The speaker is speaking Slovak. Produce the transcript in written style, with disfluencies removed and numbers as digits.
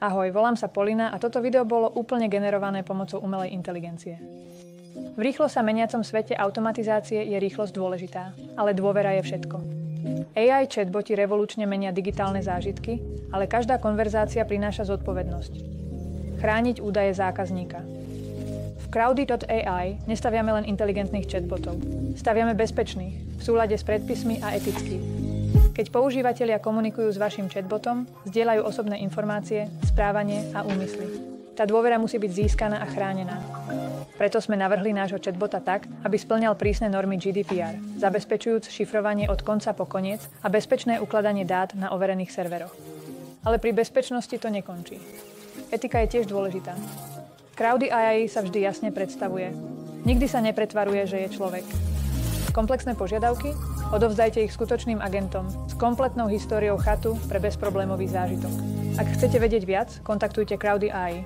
Ahoj, volám sa Polina a toto video bolo úplne generované pomocou umelej inteligencie. V rýchlo sa meniacom svete automatizácie je rýchlosť dôležitá, ale dôvera je všetko. AI chatboti revolučne menia digitálne zážitky, ale každá konverzácia prináša zodpovednosť. Chrániť údaje zákazníka. V Crowdy.ai nestaviame len inteligentných chatbotov. Staviame bezpečných, v súlade s predpismi a etických. Keď používatelia komunikujú s vašim chatbotom, zdieľajú osobné informácie, správanie a úmysly. Tá dôvera musí byť získaná a chránená. Preto sme navrhli nášho chatbota tak, aby spĺňal prísne normy GDPR, zabezpečujúc šifrovanie od konca po koniec a bezpečné ukladanie dát na overených serveroch. Ale pri bezpečnosti to nekončí. Etika je tiež dôležitá. Crowdy.ai sa vždy jasne predstavuje. Nikdy sa nepretvaruje, že je človek. Komplexné požiadavky? Odovzdajte ich skutočným agentom s kompletnou históriou chatu pre bezproblémový zážitok. Ak chcete vedieť viac, kontaktujte Crowdy.ai.